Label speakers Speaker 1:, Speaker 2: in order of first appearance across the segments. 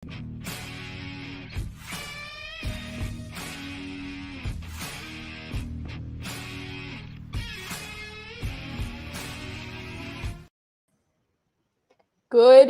Speaker 1: Good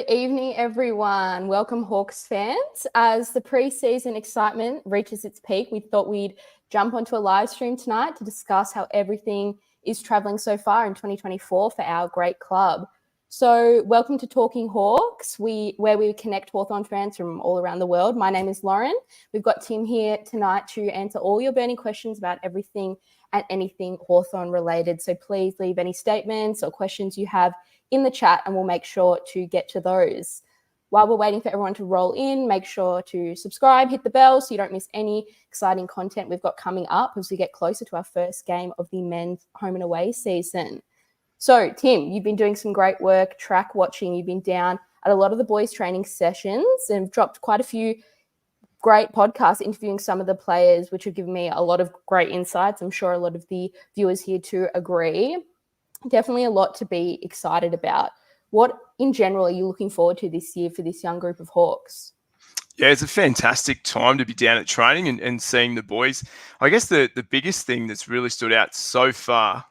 Speaker 1: evening, everyone. Welcome, Hawks fans. As the preseason excitement reaches its peak, we thought we'd jump onto a live stream tonight to discuss how everything is travelling so far in 2024 for our great club. So welcome to Talking Hawks, where we connect Hawthorn fans from all around the world. My name is Lauren. We've got Tim here tonight to answer all your burning questions about everything and anything Hawthorn related. So please leave any statements or questions you have in the chat and we'll make sure to get to those. While we're waiting for everyone to roll in, make sure to subscribe, hit the bell so you don't miss any exciting content we've got coming up as we get closer to our first game of the men's home and away season. So, Tim, you've been doing some great work, track watching. You've been down at a lot of the boys' training sessions and dropped quite a few great podcasts interviewing some of the players, which have given me a lot of great insights. I'm sure a lot of the viewers here too agree. Definitely a lot to be excited about. What, in general, are you looking forward to this year for this young group of Hawks?
Speaker 2: Yeah, it's a fantastic time to be down at training and seeing the boys. I guess the biggest thing that's really stood out so far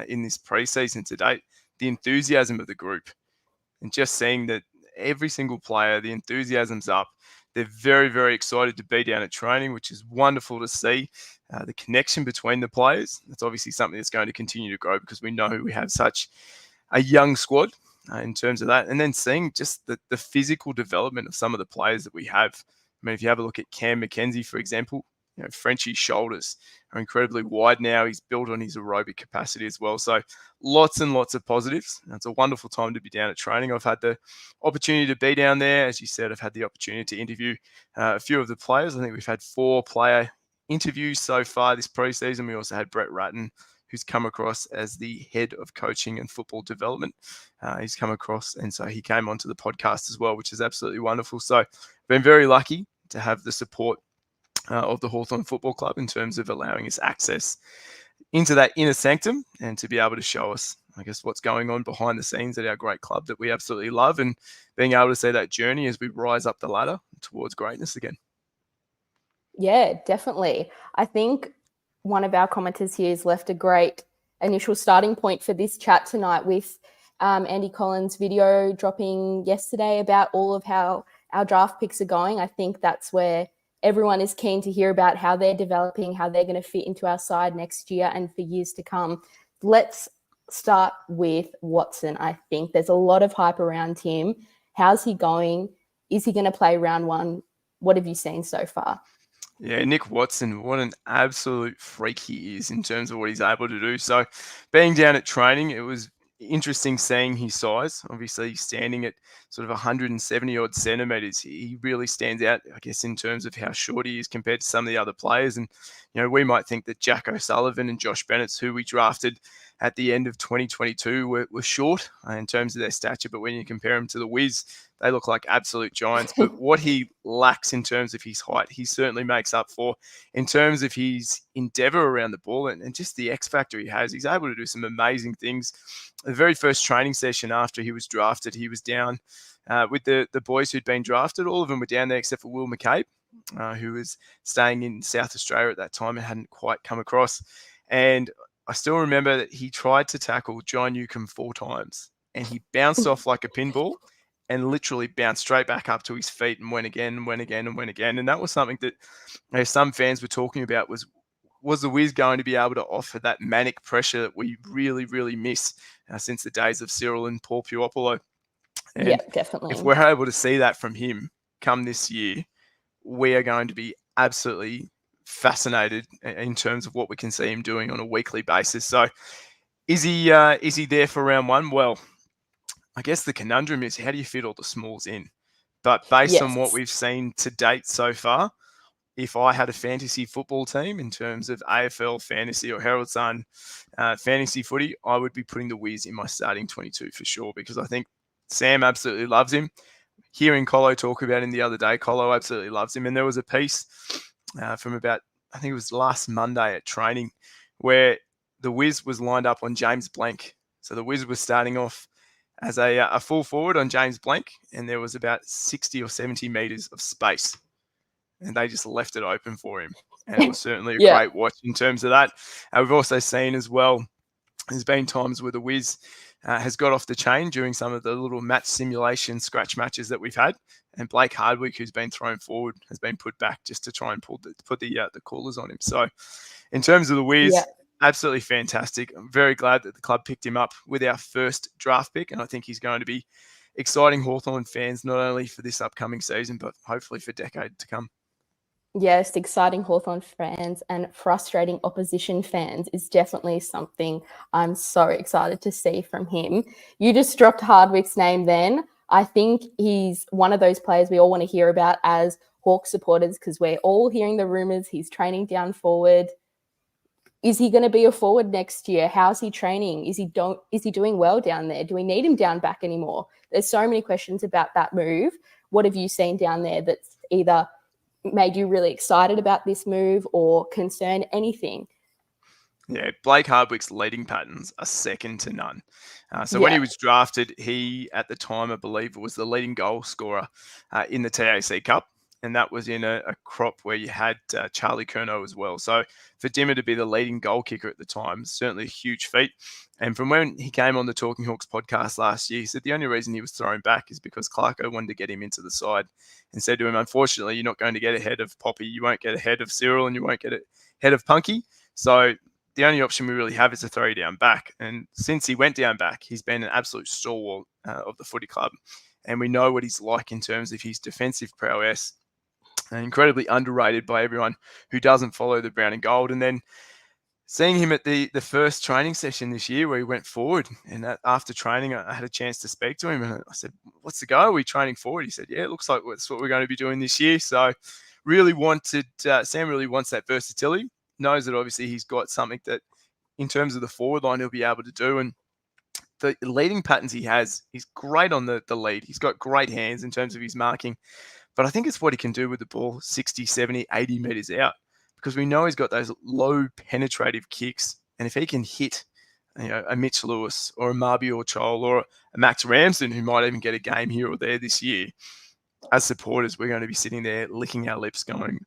Speaker 2: in this preseason to date, the enthusiasm of the group. And just seeing that every single player, the enthusiasm's up. They're very, very excited to be down at training, which is wonderful to see. The connection between the players, that's obviously something that's going to continue to grow because we know we have such a young squad in terms of that. And then seeing just the physical development of some of the players that we have. I mean, if you have a look at Cam McKenzie, for example, Frenchie's shoulders are incredibly wide now. He's built on his aerobic capacity as well. So lots and lots of positives. It's a wonderful time to be down at training. I've had the opportunity to be down there. As you said, I've had the opportunity to interview a few of the players. I think we've had 4 player interviews so far this preseason. We also had Brett Ratton, who's come across as the head of coaching and football development. He's come across, and so he came onto the podcast as well, which is absolutely wonderful. So I've been very lucky to have the support of the Hawthorn Football Club in terms of allowing us access into that inner sanctum and to be able to show us, I guess, what's going on behind the scenes at our great club that we absolutely love, and being able to see that journey as we rise up the ladder towards greatness again.
Speaker 1: Yeah, definitely. I think one of our commenters here has left a great initial starting point for this chat tonight with Andy Collins' video dropping yesterday about all of how our draft picks are going. I think that's where everyone is keen to hear about how they're developing, how they're going to fit into our side next year and for years to come. Let's start with Watson. I think there's a lot of hype around him. How's he going? Is he going to play round 1? What have you seen so far?
Speaker 2: Yeah, Nick Watson, what an absolute freak he is in terms of what he's able to do. So being down at training, it was interesting seeing his size. Obviously, he's standing at sort of 170 odd centimeters. He really stands out, I guess, in terms of how short he is compared to some of the other players. And, we might think that Jack O'Sullivan and Josh Bennett, who we drafted at the end of 2022, were short in terms of their stature. But when you compare them to the Wiz, they look like absolute giants. But what he lacks in terms of his height, he certainly makes up for in terms of his endeavour around the ball and just the X factor he has. He's able to do some amazing things. The very first training session after he was drafted, he was down with the boys who'd been drafted. All of them were down there except for Will McCabe, who was staying in South Australia at that time and hadn't quite come across. And I still remember that he tried to tackle John Newcomb 4 times and he bounced off like a pinball and literally bounced straight back up to his feet and went again and went again and went again. And that was something that some fans were talking about was the Wiz going to be able to offer that manic pressure that we really, really miss since the days of Cyril and Paul Puopolo. And
Speaker 1: yeah, definitely.
Speaker 2: If we're able to see that from him come this year, we are going to be absolutely fascinated in terms of what we can see him doing on a weekly basis. So is he there for round 1? Well, I guess the conundrum is how do you fit all the smalls in? But based on what we've seen to date so far, if I had a fantasy football team in terms of AFL fantasy or Herald Sun fantasy footy, I would be putting the Wiz in my starting 22 for sure, because I think Sam absolutely loves him. Hearing Colo talk about him the other day, Colo absolutely loves him. And there was a piece from about, I think it was last Monday at training, where the Wiz was lined up on James Blank. So the Wiz was starting off as a full forward on James Blank, and there was about 60 or 70 metres of space, and they just left it open for him. And it was certainly a great watch in terms of that. We've also seen as well, there's been times where the Wiz has got off the chain during some of the little match simulation scratch matches that we've had. And Blake Hardwick, who's been thrown forward, has been put back just to try and put the callers on him. So in terms of the Wiz, absolutely fantastic. I'm very glad that the club picked him up with our first draft pick. And I think he's going to be exciting Hawthorn fans, not only for this upcoming season, but hopefully for decades to come.
Speaker 1: Yes, exciting Hawthorn fans and frustrating opposition fans is definitely something I'm so excited to see from him. You just dropped Hardwick's name then. I think he's one of those players we all want to hear about as Hawk supporters, because we're all hearing the rumours he's training down forward. Is he going to be a forward next year? How's he training? Is he doing well down there? Do we need him down back anymore? There's so many questions about that move. What have you seen down there that's either made you really excited about this move or concerned? Anything?
Speaker 2: Yeah, Blake Hardwick's leading patterns are second to none. When he was drafted, he, at the time, I believe, was the leading goal scorer in the TAC Cup. And that was in a crop where you had Charlie Curnow as well. So for Dimmer to be the leading goal kicker at the time, certainly a huge feat. And from when he came on the Talking Halks podcast last year, he said the only reason he was thrown back is because Clarko wanted to get him into the side and said to him, unfortunately, you're not going to get ahead of Poppy. You won't get ahead of Cyril and you won't get ahead of Punky. So the only option we really have is to throw you down back. And since he went down back, he's been an absolute stalwart of the footy club. And we know what he's like in terms of his defensive prowess. And incredibly underrated by everyone who doesn't follow the brown and gold. And then seeing him at the first training session this year where he went forward, and after training, I had a chance to speak to him, and I said, what's the go? Are we training forward? He said, yeah, it looks like that's what we're going to be doing this year. So Sam really wants that versatility, knows that obviously he's got something that in terms of the forward line he'll be able to do. And the leading patterns he has, he's great on the lead. He's got great hands in terms of his marking. But I think it's what he can do with the ball 60, 70, 80 metres out, because we know he's got those low penetrative kicks. And if he can hit a Mitch Lewis or a Mabior Chol or a Max Ramsden, who might even get a game here or there this year, as supporters, we're going to be sitting there licking our lips going,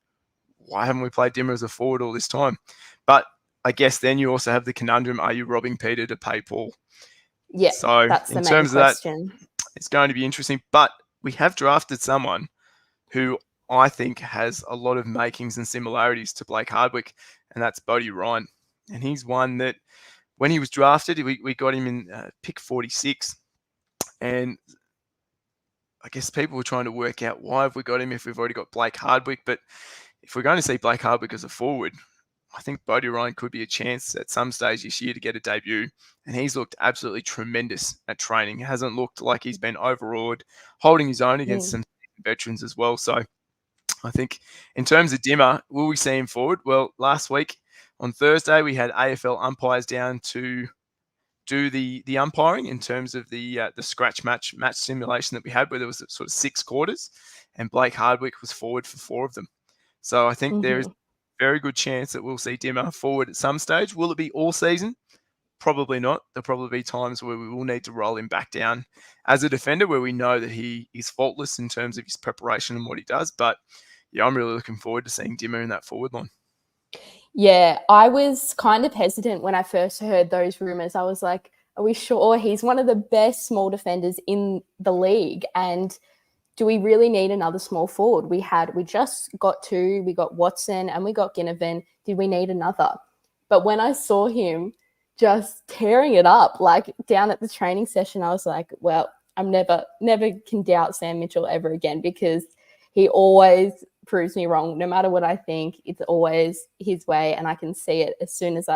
Speaker 2: why haven't we played Dimmer as a forward all this time? But I guess then you also have the conundrum, are you robbing Peter to pay Paul?
Speaker 1: Yeah,
Speaker 2: so
Speaker 1: that's the
Speaker 2: in
Speaker 1: main
Speaker 2: terms
Speaker 1: question.
Speaker 2: of that, it's going to be interesting. But we have drafted someone who I think has a lot of makings and similarities to Blake Hardwick, and that's Bodie Ryan. And he's one that when he was drafted, we got him in pick 46. And I guess people were trying to work out why have we got him if we've already got Blake Hardwick. But if we're going to see Blake Hardwick as a forward, I think Bodie Ryan could be a chance at some stage this year to get a debut. And he's looked absolutely tremendous at training. He hasn't looked like he's been overawed, holding his own against some veterans as well. So I think in terms of Dimmer, will we see him forward? Well, last week on Thursday, we had AFL umpires down to do the umpiring in terms of the scratch match simulation that we had, where there was sort of 6 quarters, and Blake Hardwick was forward for 4 of them. So I think there is a very good chance that we'll see Dimmer forward at some stage. Will it be all season? Probably not. There'll probably be times where we will need to roll him back down as a defender, where we know that he is faultless in terms of his preparation and what he does. But yeah, I'm really looking forward to seeing Dimmer in that forward line.
Speaker 1: Yeah, I was kind of hesitant when I first heard those rumours. I was like, are we sure? He's one of the best small defenders in the league. And do we really need another small forward? We just got 2. We got Watson and we got Ginnivan. Did we need another? But when I saw him just tearing it up, like down at the training session, I was like, well, I'm never can doubt Sam Mitchell ever again, because he always proves me wrong. No matter what I think, it's always his way, and I can see it as soon as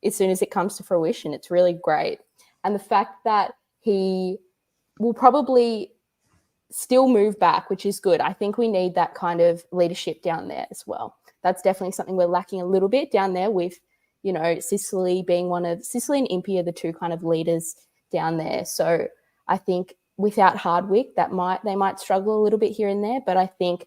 Speaker 1: it comes to fruition. It's really great. And the fact that he will probably still move back, which is good. I think we need that kind of leadership down there as well. That's definitely something we're lacking a little bit down there, with Sicily and Impey are the 2 kind of leaders down there. So I think without Hardwick, they might struggle a little bit here and there. But I think,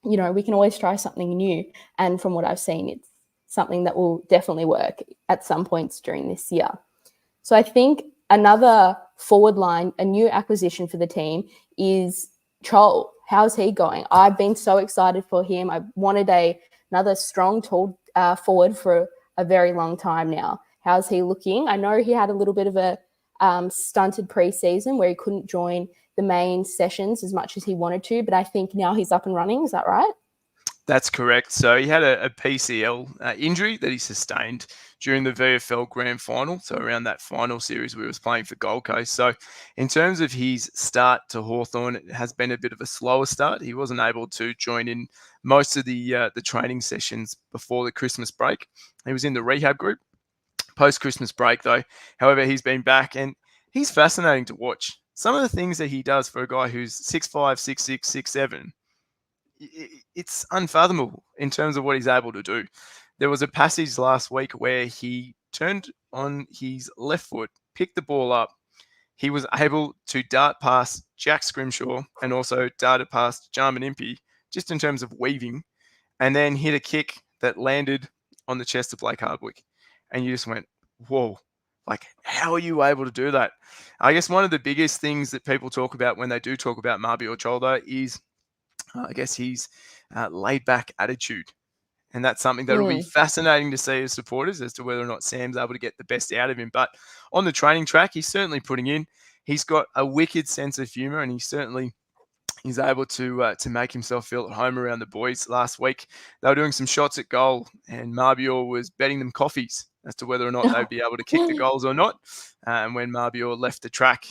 Speaker 1: we can always try something new. And from what I've seen, it's something that will definitely work at some points during this year. So I think another forward line, a new acquisition for the team, is Chol. How's he going? I've been so excited for him. I wanted another strong, tall forward for a very long time now. How's he looking? I know he had a little bit of a stunted preseason where he couldn't join the main sessions as much as he wanted to, but I think now he's up and running. Is that right?
Speaker 2: That's correct. So he had a PCL injury that he sustained during the VFL Grand Final. So around that final series we was playing for Gold Coast. So in terms of his start to Hawthorn, it has been a bit of a slower start. He wasn't able to join in most of the training sessions before the Christmas break. He was in the rehab group post-Christmas break though. However, he's been back and he's fascinating to watch. Some of the things that he does for a guy who's 6'5", 6'6", 6'7", it's unfathomable in terms of what he's able to do. There was a passage last week where he turned on his left foot, picked the ball up. He was able to dart past Jack Scrimshaw and also darted past Jarman Impey, just in terms of weaving, and then hit a kick that landed on the chest of Blake Hardwick. And you just went, whoa, like, how are you able to do that? I guess one of the biggest things that people talk about when they do talk about Mabior Chol, though, is I guess his laid back attitude. And that's something that'll be fascinating to see as supporters as to whether or not Sam's able to get the best out of him. But on the training track, he's certainly putting in. He's got a wicked sense of humour, and he's able to make himself feel at home around the boys. Last week, they were doing some shots at goal, and Mabior was betting them coffees as to whether or not they'd be able to kick the goals or not. And when Mabior left the track,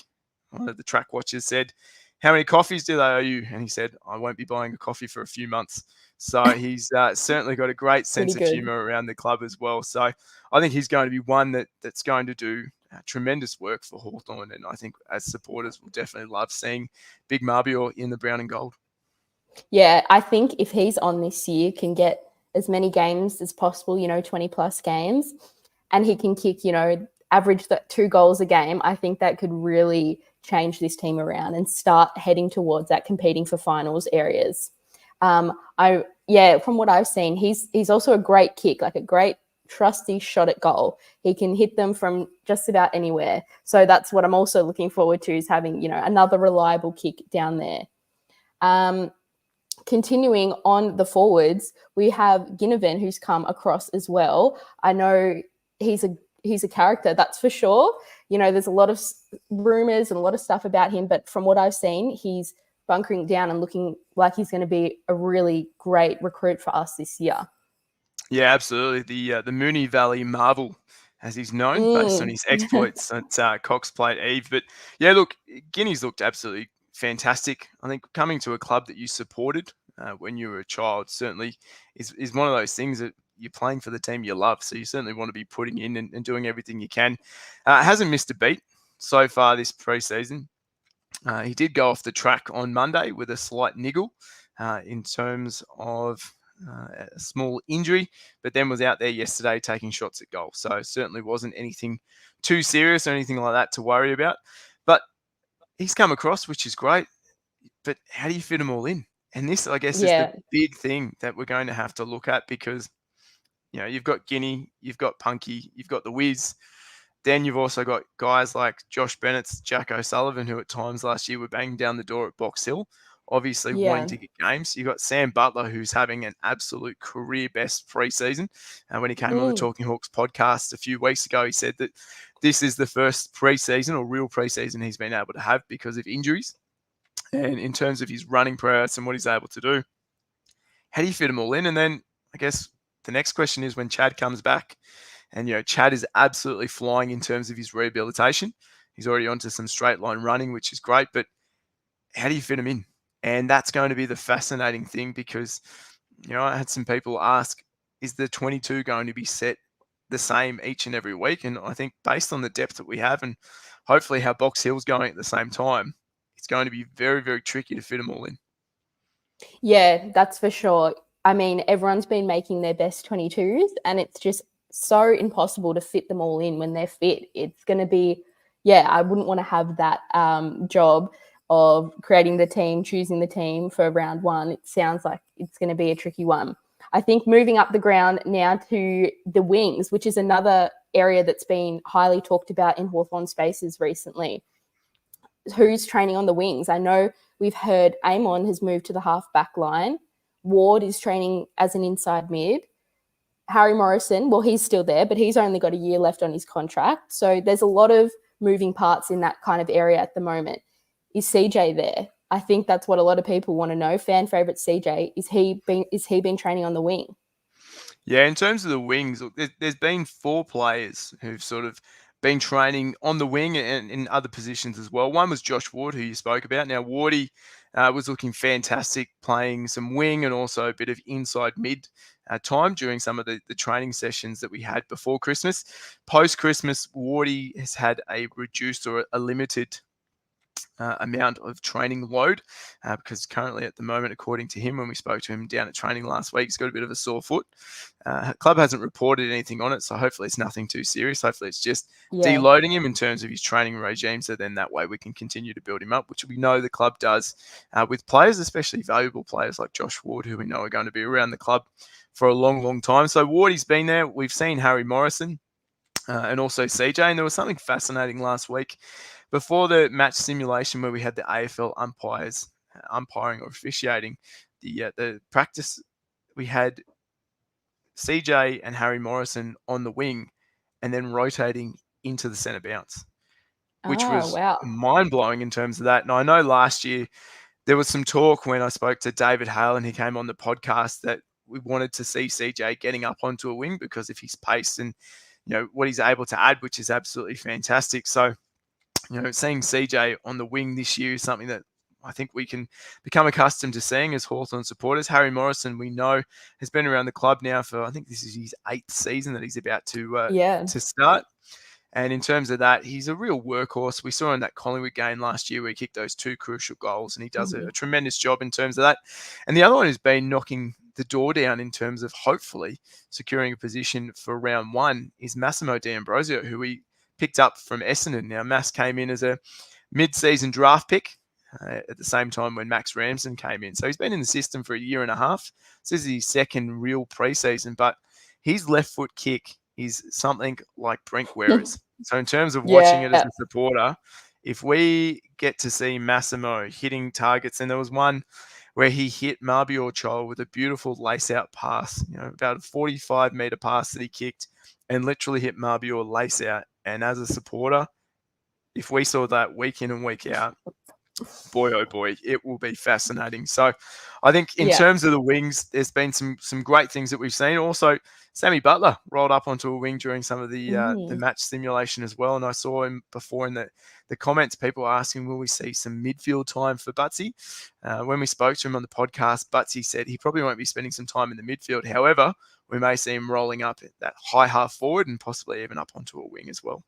Speaker 2: one of the track watchers said, "How many coffees do they owe you?" And he said, "I won't be buying a coffee for a few months." So he's certainly got a great sense of humour around the club as well. So I think he's going to be one that's going to do tremendous work for Hawthorn. And I think as supporters, we'll definitely love seeing Big Mabior in the brown and gold.
Speaker 1: Yeah, I think if he's on this year, can get as many games as possible, 20 plus games, and he can kick, average 2 goals a game, I think that could really change this team around and start heading towards that competing for finals areas. From what I've seen, he's also a great kick, like a great trusty shot at goal. He can hit them from just about anywhere. So that's what I'm also looking forward to, is having, another reliable kick down there. Continuing on the forwards, we have Ginnivan, who's come across as well. I know he's a character, that's for sure. There's a lot of rumors and a lot of stuff about him, but from what I've seen, he's bunkering down and looking like he's going to be a really great recruit for us this year.
Speaker 2: Yeah, absolutely. The Moonee Valley Marvel, as he's known, based on his exploits at Cox Plate Eve. But yeah, look, Guinea's looked absolutely fantastic. I think coming to a club that you supported when you were a child certainly is one of those things that you're playing for the team you love. So you certainly want to be putting in and doing everything you can. Hasn't missed a beat so far this preseason. He did go off the track on Monday with a slight niggle in terms of a small injury, but then was out there yesterday taking shots at goal. So certainly wasn't anything too serious or anything like that to worry about. But he's come across, which is great. But how do you fit them all in? And this, I guess, is the big thing that we're going to have to look at, because you've got Guinea, you've got Punky, you've got the Wiz. Then you've also got guys like Josh Bennett's Jack O'Sullivan, who at times last year were banging down the door at Box Hill, obviously wanting to get games. You've got Sam Butler, who's having an absolute career best preseason. And when he came on the Talking Halks podcast a few weeks ago, he said that this is the first preseason or real preseason he's been able to have because of injuries. And in terms of his running prowess and what he's able to do, how do you fit them all in? And then I guess the next question is when Chad comes back. And, Chad is absolutely flying in terms of his rehabilitation. He's already onto some straight line running, which is great. But how do you fit him in? And that's going to be the fascinating thing, because, I had some people ask, is the 22 going to be set the same each and every week? And I think based on the depth that we have and hopefully how Box Hill's going at the same time, it's going to be very, very tricky to fit them all in.
Speaker 1: Yeah, that's for sure. I mean, everyone's been making their best 22s, and it's just so impossible to fit them all in when they're fit. It's going to be, I wouldn't want to have that job of creating the team, choosing the team for round one. It sounds like it's going to be a tricky one. I think moving up the ground now to the wings, which is another area that's been highly talked about in Hawthorn spaces recently. who's training on the wings. I know we've heard Amon has moved to the half-back line. Ward is training as an inside mid. Harry Morrison, well, he's still there, but he's only got a year left on his contract. So there's a lot of moving parts in that kind of area at the moment. Is CJ there? I think that's what a lot of people want to know. Fan favourite CJ, is he been training on the wing?
Speaker 2: Yeah, in terms of the wings, look, there's been 4 players who've sort of been training on the wing and in other positions as well. One was Josh Ward, who you spoke about. Now, Wardy was looking fantastic playing some wing and also a bit of inside mid time during some of the training sessions that we had before Christmas. Post-Christmas, Wardy has had a reduced or a limited amount of training load because currently at the moment, according to him, when we spoke to him down at training last week, he's got a bit of a sore foot. Club hasn't reported anything on it, so hopefully it's nothing too serious. Hopefully it's just deloading him in terms of his training regime, so then that way we can continue to build him up, which we know the club does with players, especially valuable players like Josh Ward, who we know are going to be around the club for a long, long time. So Wardy's been there. We've seen Harry Morrison and also CJ, and there was something fascinating last week before the match simulation where we had the AFL umpires umpiring or officiating the practice. We had CJ and Harry Morrison on the wing and then rotating into the centre bounce, which was mind-blowing in terms of that. And I know last year there was some talk when I spoke to David Hale and he came on the podcast that we wanted to see CJ getting up onto a wing because of his pace and what he's able to add, which is absolutely fantastic. So seeing CJ on the wing this year is something that I think we can become accustomed to seeing as Hawthorn supporters. Harry Morrison, we know, has been around the club now for, I think this is his 8th season that he's about to start. And in terms of that, he's a real workhorse. We saw in that Collingwood game last year where he kicked those 2 crucial goals, and he does a tremendous job in terms of that. And the other one has been knocking the door down in terms of hopefully securing a position for round 1 is Massimo D'Ambrosio, who we picked up from Essendon. Now, Mass came in as a mid-season draft pick at the same time when Max Ramsden came in. So he's been in the system for a year and a half. So this is his second real preseason, but his left foot kick is something like Brent Werer's. So in terms of watching it as a supporter, if we get to see Massimo hitting targets, and there was one where he hit Mabior Chol with a beautiful lace-out pass, about a 45-metre pass that he kicked and literally hit Mabior lace-out. And as a supporter, if we saw that week in and week out, boy, oh boy, it will be fascinating. So I think in terms of the wings, there's been some great things that we've seen. Also, Sammy Butler rolled up onto a wing during some of the match simulation as well. And I saw him before in the comments, people asking, will we see some midfield time for Butsy? When we spoke to him on the podcast, Butsy said he probably won't be spending some time in the midfield. However, we may see him rolling up at that high half forward and possibly even up onto a wing as well.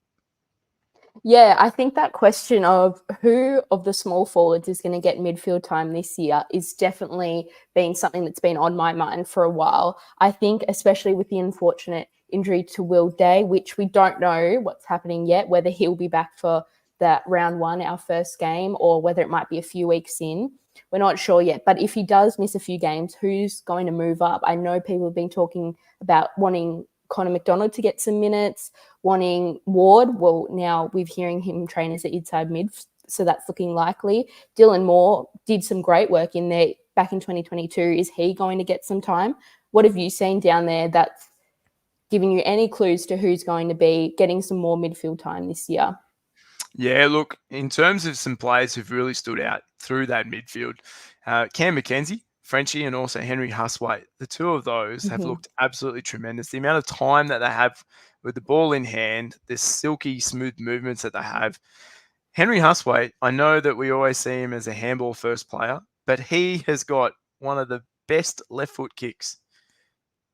Speaker 1: Yeah, I think that question of who of the small forwards is going to get midfield time this year is definitely been something that's been on my mind for a while. I think especially with the unfortunate injury to Will Day, which we don't know what's happening yet, whether he'll be back for that round 1, our first game, or whether it might be a few weeks in. We're not sure yet. But if he does miss a few games, who's going to move up? I know people have been talking about wanting Connor McDonald to get some minutes, wanting Ward. Well, now we're hearing him train as an inside mid, so that's looking likely. Dylan Moore did some great work in there back in 2022. Is he going to get some time? What have you seen down there that's giving you any clues to who's going to be getting some more midfield time this year?
Speaker 2: Yeah, look, in terms of some players who've really stood out through that midfield, Cam McKenzie, Frenchie, and also Henry Huswaite, the two of those have looked absolutely tremendous. The amount of time that they have with the ball in hand, the silky, smooth movements that they have. Henry Huswaite, I know that we always see him as a handball first player, but he has got one of the best left foot kicks.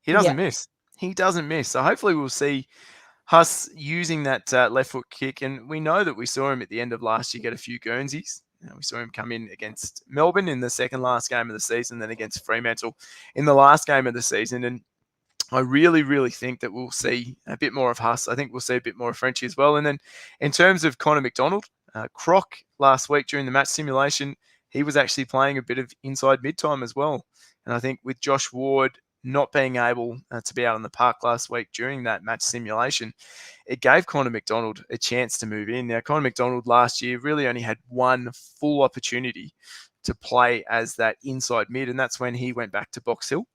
Speaker 2: He doesn't miss. He doesn't miss. So hopefully we'll see Huss using that left foot kick. And we know that we saw him at the end of last year get a few Guernseys. We saw him come in against Melbourne in the second last game of the season, then against Fremantle in the last game of the season. And I really, really think that we'll see a bit more of Huss. I think we'll see a bit more of Frenchie as well. And then in terms of Connor McDonald, Croc last week during the match simulation, he was actually playing a bit of inside mid-time as well. And I think with Josh Ward not being able to be out on the park last week during that match simulation, it gave Connor McDonald a chance to move in. Now, Connor McDonald last year really only had one full opportunity to play as that inside mid, and that's when he went back to Box Hill.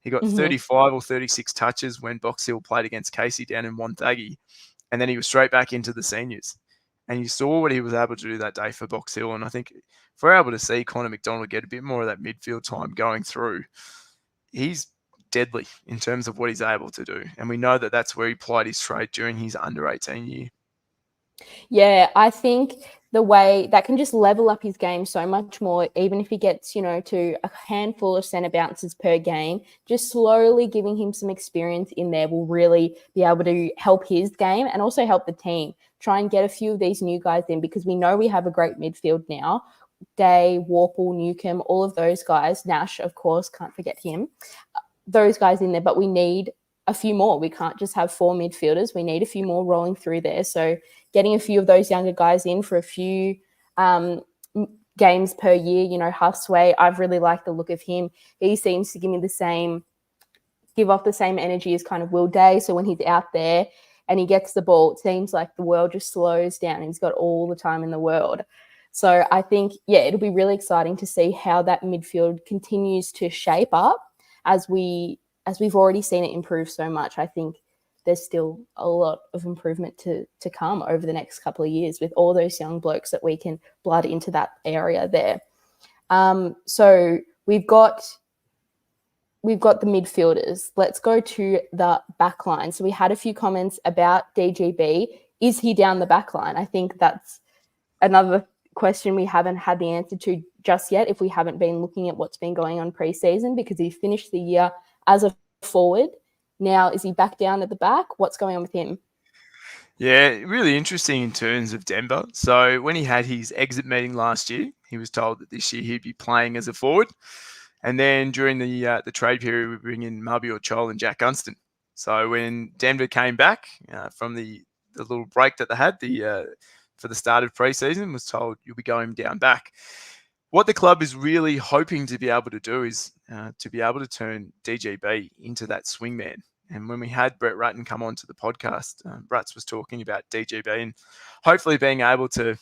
Speaker 2: He got 35 or 36 touches when Box Hill played against Casey down in Wonthaggi, and then he was straight back into the seniors. And you saw what he was able to do that day for Box Hill. And I think if we're able to see Connor McDonald get a bit more of that midfield time going through, he's deadly in terms of what he's able to do. And we know that that's where he plied his trade during his under-18 year.
Speaker 1: Yeah, I think the way that can just level up his game so much more, even if he gets, to a handful of centre bounces per game, just slowly giving him some experience in there will really be able to help his game and also help the team. Try and get a few of these new guys in, because we know we have a great midfield now. Day, Warple, Newcomb, all of those guys. Nash, of course, can't forget him. Those guys in there, but we need a few more. We can't just have 4 midfielders. We need a few more rolling through there. So getting a few of those younger guys in for a few games per year, Huffsway, I've really liked the look of him. He seems to give off the same energy as kind of Will Day. So when he's out there and he gets the ball, it seems like the world just slows down and he's got all the time in the world. So I think, it'll be really exciting to see how that midfield continues to shape up as we've already seen it improve so much. I think there's still a lot of improvement to come over the next couple of years with all those young blokes that we can blood into that area there. So we've got the midfielders. Let's go to the back line. So we had a few comments about DGB. Is he down the back line? I think that's another question we haven't had the answer to just yet, if we haven't been looking at what's been going on pre-season, because he finished the year as a forward. Now, is he back down at the back? What's going on with him?
Speaker 2: Yeah, really interesting in terms of Denver. So when he had his exit meeting last year, he was told that this year he'd be playing as a forward. And then during the trade period, we bring in Mabior Chol and Jack Gunston. So when Denver came back from the little break that they had for the start of preseason, was told you'll be going down back. What the club is really hoping to be able to do is to be able to turn DGB into that swingman. And when we had Brett Ratton come on to the podcast, Bratz was talking about DGB and hopefully being able to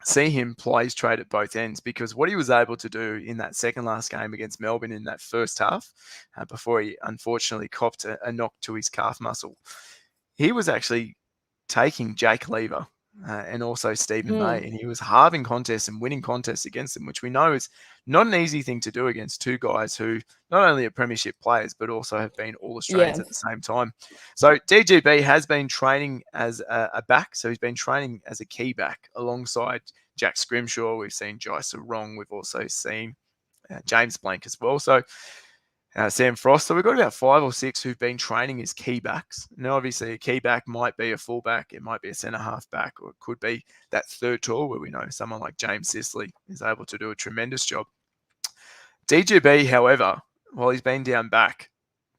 Speaker 2: see him play his trade at both ends, because what he was able to do in that second last game against Melbourne in that first half, before he unfortunately copped a knock to his calf muscle, he was actually taking Jake Lever and also Stephen May, and he was halving contests and winning contests against them, which we know is not an easy thing to do against two guys who not only are premiership players, but also have been all Australians at the same time. So DGB has been training as a back. So he's been training as a key back alongside Jack Scrimshaw. We've seen Jai Sarong. We've also seen James Blank as well. So Sam Frost. So we've got about 5 or 6 who've been training as key backs. Now, obviously, a key back might be a full back, it might be a centre half back, or it could be that third tall where we know someone like James Sisley is able to do a tremendous job. DGB, however, while he's been down back,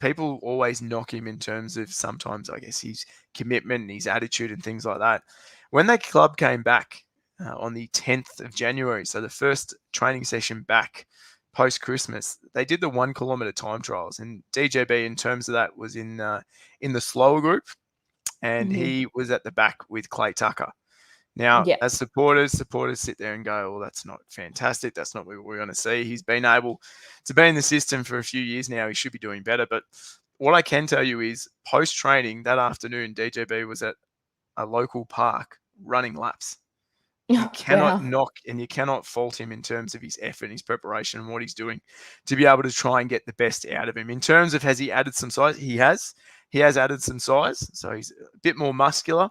Speaker 2: people always knock him in terms of sometimes, I guess, his commitment and his attitude and things like that. When that club came back on the 10th of January, so the first training session back post-Christmas, they did the 1 kilometre time trials, and DGB in terms of that was in the slower group, and he was at the back with Clay Tucker. Now, as supporters sit there and go, well, that's not fantastic. That's not what we want to see. He's been able to be in the system for a few years now. He should be doing better. But what I can tell you is post-training that afternoon, DGB was at a local park running laps. You cannot knock and you cannot fault him in terms of his effort and his preparation and what he's doing to be able to try and get the best out of him. In terms of, has he added some size? He has added some size. So he's a bit more muscular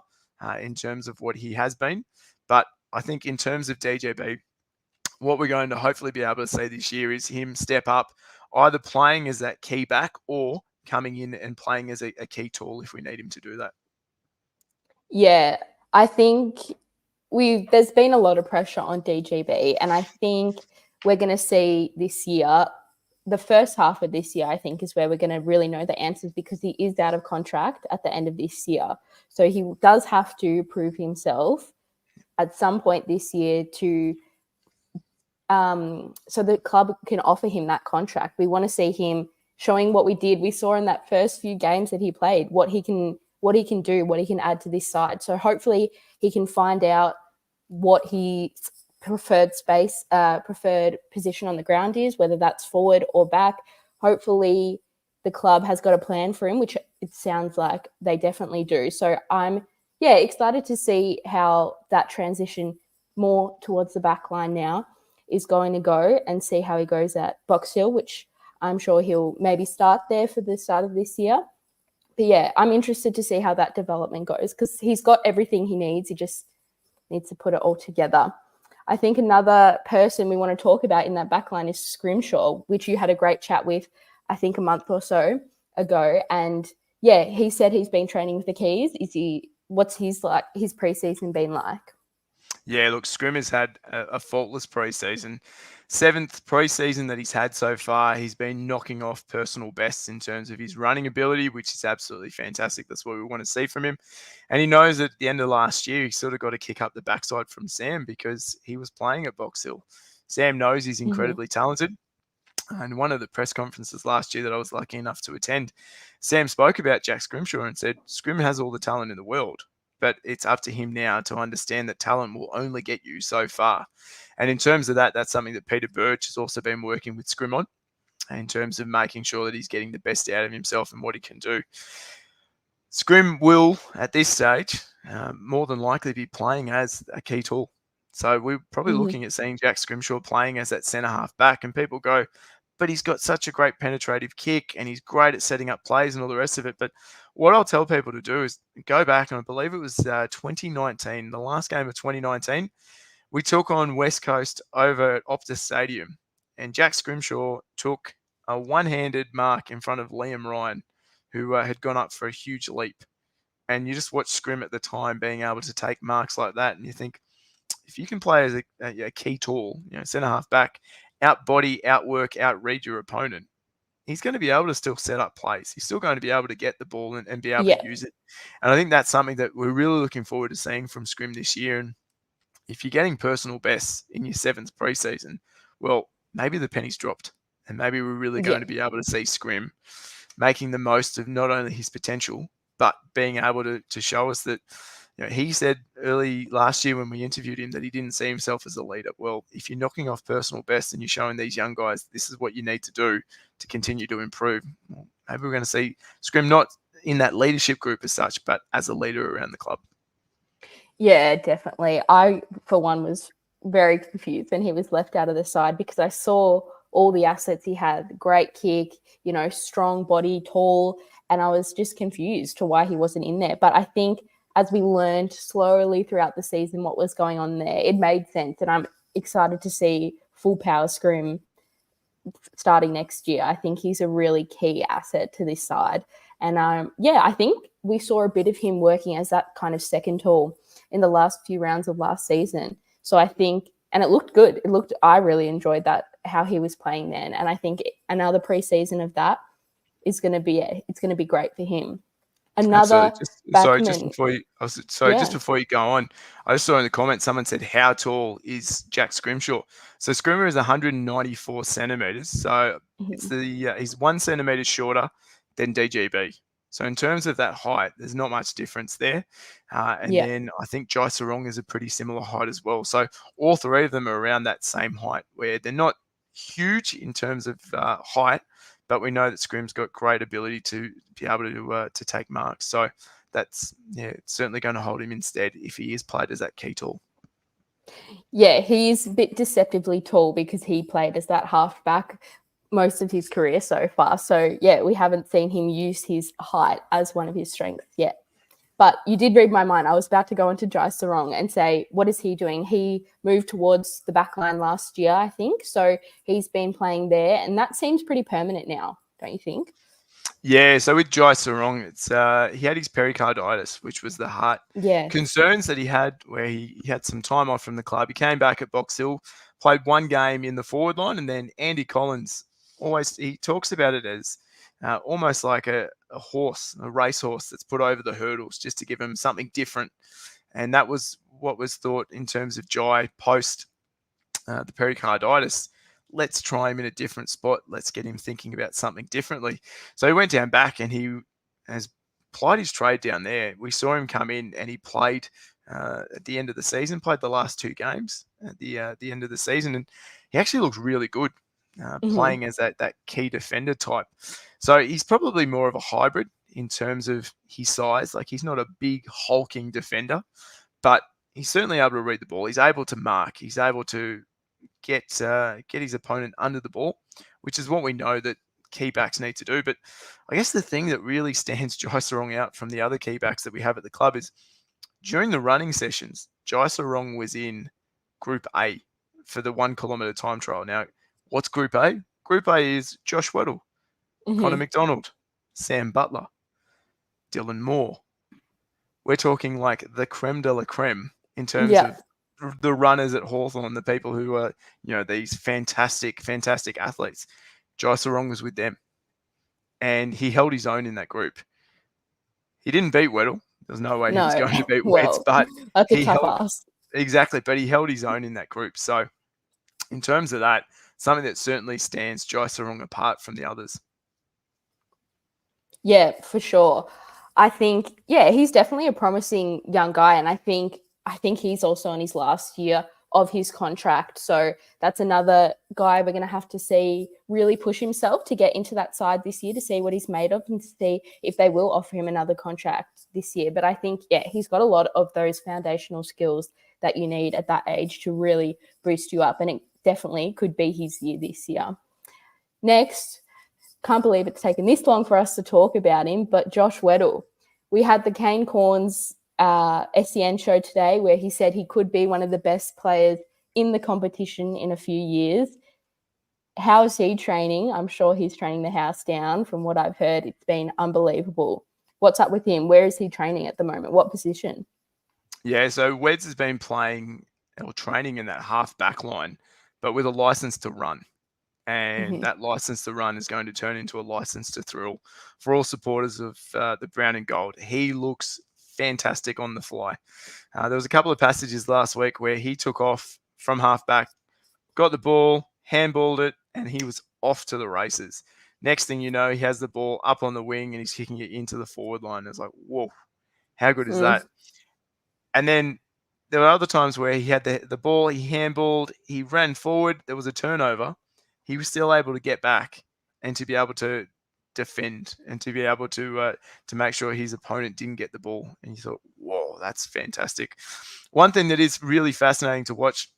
Speaker 2: in terms of what he has been. But I think in terms of DGB, what we're going to hopefully be able to see this year is him step up, either playing as that key back or coming in and playing as a key tall if we need him to do that.
Speaker 1: Yeah, I think there's been a lot of pressure on DGB, and I think we're going to see this year, the first half of this year, I think, is where we're going to really know the answers, because he is out of contract at the end of this year. So he does have to prove himself at some point this year to so the club can offer him that contract. We want to see him showing what we saw in that first few games that he played, what he can do, what he can add to this side. So hopefully he can find out what his preferred position on the ground is, whether that's forward or back. Hopefully the club has got a plan for him, which it sounds like they definitely do. So I'm excited to see how that transition more towards the back line now is going to go, and see how he goes at Box Hill, which I'm sure he'll maybe start there for the start of this year. But yeah, I'm interested to see how that development goes, because he's got everything he needs. He just needs to put it all together. I think another person we want to talk about in that backline is Scrimshaw, which you had a great chat with, I think, a month or so ago. And yeah, he said he's been training with the Keys. What's his preseason been like?
Speaker 2: Yeah, look, Scrim has had a faultless preseason. 7th preseason that he's had so far. He's been knocking off personal bests in terms of his running ability, which is absolutely fantastic. That's what we want to see from him. And he knows that at the end of last year, he sort of got to kick up the backside from Sam, because he was playing at Box Hill. Sam knows he's incredibly talented. And one of the press conferences last year that I was lucky enough to attend, Sam spoke about Jack Scrimshaw and said, Scrim has all the talent in the world, but it's up to him now to understand that talent will only get you so far. And in terms of that, that's something that Peter Birch has also been working with Scrim on, in terms of making sure that he's getting the best out of himself and what he can do. Scrim will, at this stage, more than likely be playing as a key tool. So we're probably looking at seeing Jack Scrimshaw playing as that centre-half back, and people go, but he's got such a great penetrative kick and he's great at setting up plays and all the rest of it. But what I'll tell people to do is go back, and I believe it was 2019, the last game of 2019, we took on West Coast over at Optus Stadium, and Jack Scrimshaw took a one-handed mark in front of Liam Ryan, who had gone up for a huge leap. And you just watch Scrim at the time being able to take marks like that, and you think, if you can play as a key tool, centre-half back, out-body, outwork, out-read your opponent, he's going to be able to still set up plays. He's still going to be able to get the ball and be able to use it. And I think that's something that we're really looking forward to seeing from Scrim this year. And if you're getting personal bests in your 7th preseason, well, maybe the penny's dropped, and maybe we're really going to be able to see Scrim making the most of not only his potential, but being able to show us that, he said early last year when we interviewed him that he didn't see himself as a leader. Well, if you're knocking off personal best and you're showing these young guys this is what you need to do to continue to improve, well, maybe we're going to see Scrim not in that leadership group as such, but as a leader around the club.
Speaker 1: Yeah, definitely. I, for one, was very confused when he was left out of the side, because I saw all the assets he had. Great kick, strong body, tall, and I was just confused to why he wasn't in there. But I think as we learned slowly throughout the season what was going on there, it made sense. And I'm excited to see full power Scrim starting next year. I think he's a really key asset to this side. And I think we saw a bit of him working as that kind of second tool in the last few rounds of last season. So I think, and it looked good. I really enjoyed that, how he was playing then. And I think another preseason of that is going to be great for him. Another
Speaker 2: just before you go on, I just saw in the comments someone said, how tall is Jack Scrimshaw? So Scrimmer is 194 centimeters. So it's he's 1 centimeter shorter than DGB. So in terms of that height, there's not much difference there. Then I think Jai Sarong is a pretty similar height as well. So all three of them are around that same height, where they're not huge in terms of height, but we know that Scrim's got great ability to be able to take marks. So that's it's certainly going to hold him instead if he is played as that key tool.
Speaker 1: Yeah, he's a bit deceptively tall because he played as that halfback most of his career so far. So yeah, we haven't seen him use his height as one of his strengths yet. But you did read my mind. I was about to go into Jai Sarong and say, what is he doing? He moved towards the back line last year, I think. So he's been playing there, and that seems pretty permanent now, don't you think?
Speaker 2: Yeah, so with Jai Sarong, it's he had his pericarditis, which was the heart concerns that he had, where he had some time off from the club. He came back at Box Hill, played one game in the forward line, and then Andy Collins he talks about it as almost like a horse, a racehorse that's put over the hurdles just to give him something different. And that was what was thought in terms of Jai post the pericarditis. let's try him in a different spot. Let's get him thinking about something differently. So he went down back and he has plied his trade down there. We saw him come in and he played at the end of the season, played the last 2 games at the end of the season, and he actually looked really good playing as that key defender type. So he's probably more of a hybrid in terms of his size. Like, he's not a big hulking defender, but he's certainly able to read the ball. He's able to mark. He's able to get his opponent under the ball, which is what we know that key backs need to do. But I guess the thing that really stands Jai Sarong out from the other key backs that we have at the club is during the running sessions, Jai Sarong was in Group A for the 1 kilometre time trial. Now, what's Group A? Group A is Josh Weddle, Connor McDonald, Sam Butler, Dylan Moore. We're talking like the creme de la creme in terms of the runners at Hawthorn, the people who are, these fantastic, fantastic athletes. Jai Sarong was with them, and he held his own in that group. He didn't beat Weddle. There's no way he was going to beat Weds, but
Speaker 1: that's a tough ask.
Speaker 2: Exactly, but he held his own in that group. So in terms of that, something that certainly stands Jai Sarong apart from the others.
Speaker 1: Yeah, for sure. I think, he's definitely a promising young guy, and I think he's also on his last year of his contract. So that's another guy we're going to have to see really push himself to get into that side this year, to see what he's made of and see if they will offer him another contract this year. But I think, he's got a lot of those foundational skills that you need at that age to really boost you up. And it definitely could be his year this year. Next, can't believe it's taken this long for us to talk about him, but Josh Weddle. We had the Kane Corns SEN show today where he said he could be one of the best players in the competition in a few years. How is he training? I'm sure he's training the house down. From what I've heard, it's been unbelievable. What's up with him? Where is he training at the moment? What position?
Speaker 2: Yeah, so Weds has been playing or training in that half back line, but with a license to run. And that license to run is going to turn into a license to thrill for all supporters of the brown and gold. He looks fantastic on the fly. There was a couple of passages last week where he took off from halfback, got the ball, handballed it, and he was off to the races. Next thing you know, he has the ball up on the wing and he's kicking it into the forward line. It's like, whoa, how good is that? And then there were other times where he had the ball, he handballed, he ran forward, there was a turnover. He was still able to get back and to be able to defend and to be able to make sure his opponent didn't get the ball. And you thought, whoa, that's fantastic. One thing that is really fascinating to watch,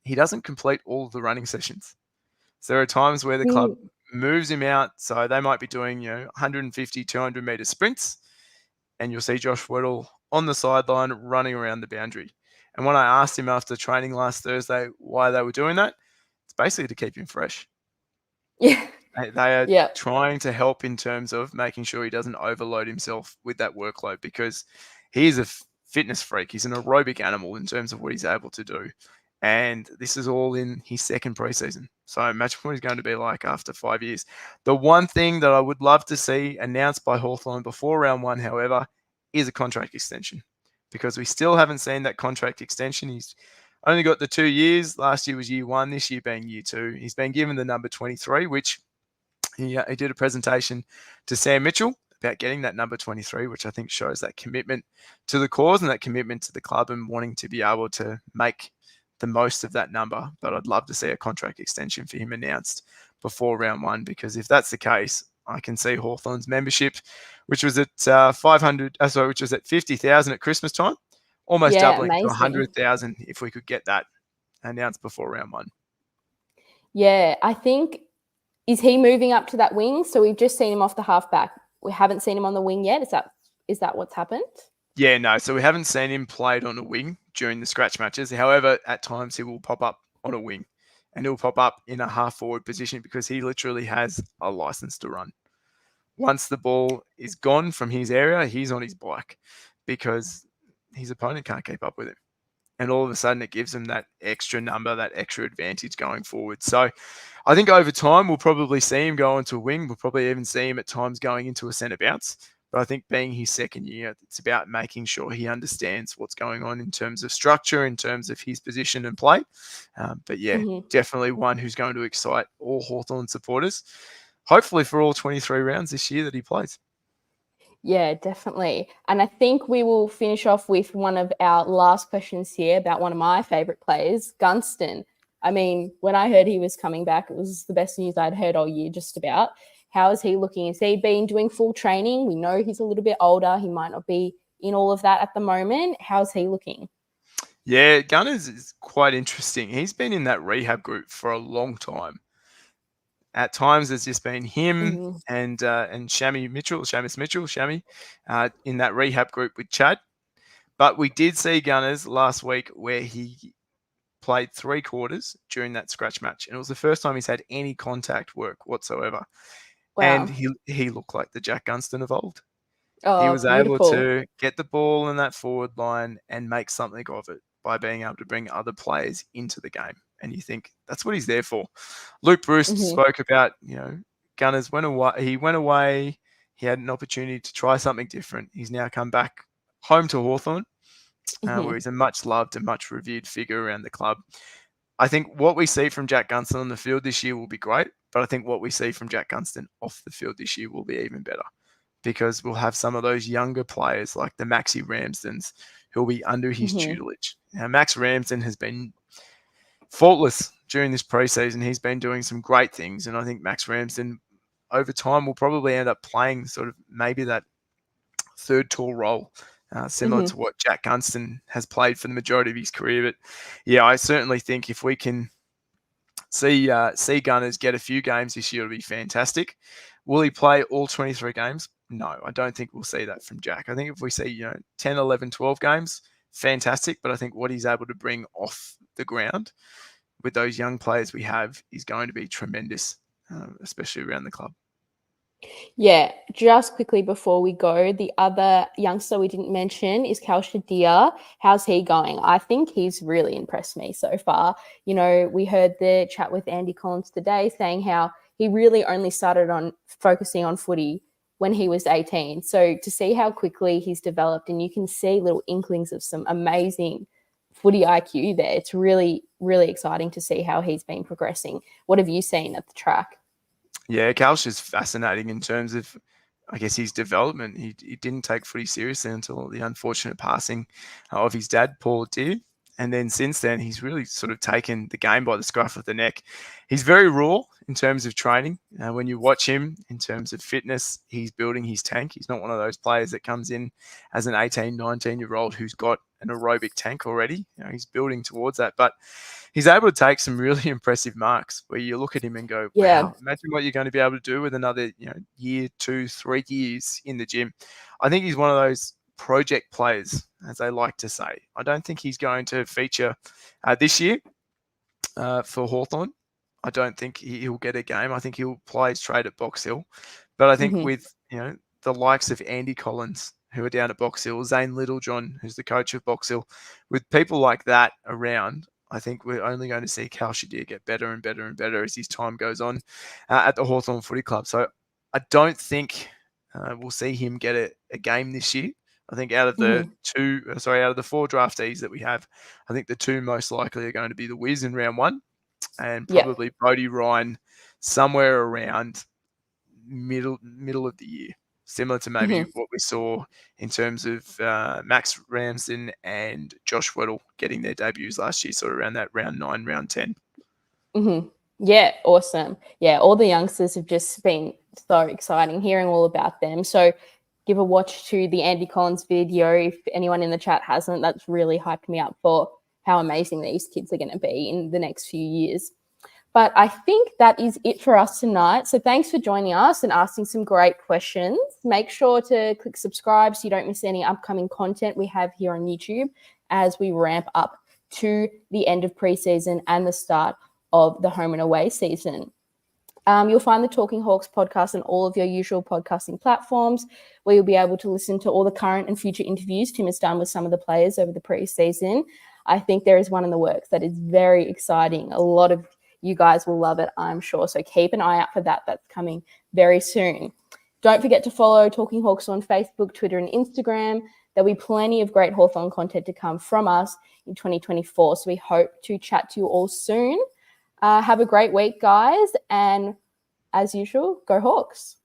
Speaker 2: he doesn't complete all of the running sessions. So there are times where the club moves him out. So they might be doing, 150, 200 meter sprints. And you'll see Josh Weddle on the sideline running around the boundary. And when I asked him after training last Thursday why they were doing that, it's basically to keep him fresh.
Speaker 1: Yeah.
Speaker 2: They are trying to help in terms of making sure he doesn't overload himself with that workload, because he is a fitness freak. He's an aerobic animal in terms of what he's able to do. And this is all in his second preseason. So imagine what he's going to be like after 5 years. The one thing that I would love to see announced by Hawthorn before round 1, however, is a contract extension, because we still haven't seen that contract extension. He's only got the 2 years. Last year was year 1, this year being year 2. He's been given the number 23, which he did a presentation to Sam Mitchell about getting that number 23, which I think shows that commitment to the cause and that commitment to the club and wanting to be able to make the most of that number. But I'd love to see a contract extension for him announced before round 1, because if that's the case, I can see Hawthorn's membership, which was at 50,000 at Christmas time, almost doubling to 100,000 if we could get that announced before round 1.
Speaker 1: Yeah, I think, is he moving up to that wing? So we've just seen him off the halfback. We haven't seen him on the wing yet. Is that what's happened?
Speaker 2: Yeah, no. So we haven't seen him played on a wing during the scratch matches. However, at times he will pop up on a wing and he'll pop up in a half forward position, because he literally has a license to run. Once the ball is gone from his area, he's on his bike, because his opponent can't keep up with him. And all of a sudden it gives him that extra number, that extra advantage going forward. So I think over time we'll probably see him go into a wing. We'll probably even see him at times going into a centre bounce. But I think being his second year, it's about making sure he understands what's going on in terms of structure, in terms of his position and play. But yeah, definitely one who's going to excite all Hawthorn supporters, hopefully for all 23 rounds this year that he plays.
Speaker 1: Yeah, definitely. And I think we will finish off with one of our last questions here about one of my favourite players, Gunston. I mean, when I heard he was coming back, it was the best news I'd heard all year, just about. How is he looking? Has he been doing full training? We know he's a little bit older. He might not be in all of that at the moment. How's he looking?
Speaker 2: Yeah, Gunners is quite interesting. He's been in that rehab group for a long time. At times, there's just been him and Shamus Mitchell, in that rehab group with Chad. But we did see Gunners last week where he played 3 quarters during that scratch match, and it was the first time he's had any contact work whatsoever.
Speaker 1: Wow.
Speaker 2: And he looked like the Jack Gunston of old.
Speaker 1: Oh,
Speaker 2: he was
Speaker 1: beautiful.
Speaker 2: able to get the ball in that forward line and make something of it by being able to bring other players into the game. And you think that's what he's there for. Luke Bruce spoke about, Gunners went away. He went away. He had an opportunity to try something different. He's now come back home to Hawthorn, where he's a much loved and much revered figure around the club. I think what we see from Jack Gunston on the field this year will be great, but I think what we see from Jack Gunston off the field this year will be even better, because we'll have some of those younger players like the Maxi Ramsdens who'll be under his tutelage. Now, Max Ramsden has been faultless during this preseason. He's been doing some great things, and I think Max Ramsden over time will probably end up playing sort of maybe that third tall role, similar to what Jack Gunston has played for the majority of his career. But yeah, I certainly think if we can see Gunners get a few games this year, it'll be fantastic. Will he play all 23 games? No, I don't think we'll see that from Jack. I think if we see 10, 11, 12 games, fantastic. But I think what he's able to bring off the ground with those young players we have is going to be tremendous, especially around the club.
Speaker 1: Yeah, just quickly before we go, the other youngster we didn't mention is Cal Shadir. How's he going? I think he's really impressed me so far. We heard the chat with Andy Collins today saying how he really only started on focusing on footy when he was 18. So to see how quickly he's developed, and you can see little inklings of some amazing footy IQ there. It's really, really exciting to see how he's been progressing. What have you seen at the track?
Speaker 2: Yeah, Calsh is fascinating in terms of, I guess, his development. He didn't take footy seriously until the unfortunate passing of his dad, Paul Deere. And then since then, he's really sort of taken the game by the scruff of the neck. He's very raw in terms of training. When you watch him in terms of fitness, he's building his tank. He's not one of those players that comes in as an 18, 19-year-old who's got an aerobic tank already. He's building towards that. But he's able to take some really impressive marks where you look at him and go, wow, imagine what you're going to be able to do with another year, 2, 3 years in the gym. I think he's one of those project players, as they like to say. I don't think he's going to feature this year for Hawthorn. I don't think he'll get a game. I think he'll play his trade at Box Hill. But I think with the likes of Andy Collins, who are down at Box Hill, Zane Littlejohn, who's the coach of Box Hill, with people like that around, I think we're only going to see Cal Shadir get better and better and better as his time goes on at the Hawthorn Footy Club. So I don't think we'll see him get a game this year. I think out of the 4 draftees that we have, I think the 2 most likely are going to be the Wiz in round 1 and probably Bodie Ryan somewhere around middle of the year, similar to maybe what we saw in terms of Max Ramsden and Josh Weddle getting their debuts last year, sort of around that round 9, round 10.
Speaker 1: Yeah, awesome. Yeah, all the youngsters have just been so exciting hearing all about them. So give a watch to the Andy Collins video if anyone in the chat hasn't. That's really hyped me up for how amazing these kids are going to be in the next few years. But I think that is it for us tonight. So thanks for joining us and asking some great questions. Make sure to click subscribe so you don't miss any upcoming content we have here on YouTube as we ramp up to the end of preseason and the start of the home and away season. You'll find the Talking Halks podcast on all of your usual podcasting platforms, where you'll be able to listen to all the current and future interviews Tim has done with some of the players over the preseason. I think there is one in the works that is very exciting. A lot of you guys will love it, I'm sure. So keep an eye out for that. That's coming very soon. Don't forget to follow Talking Halks on Facebook, Twitter, and Instagram. There'll be plenty of great Hawthorn content to come from us in 2024. So we hope to chat to you all soon. Have a great week, guys. And as usual, go Hawks.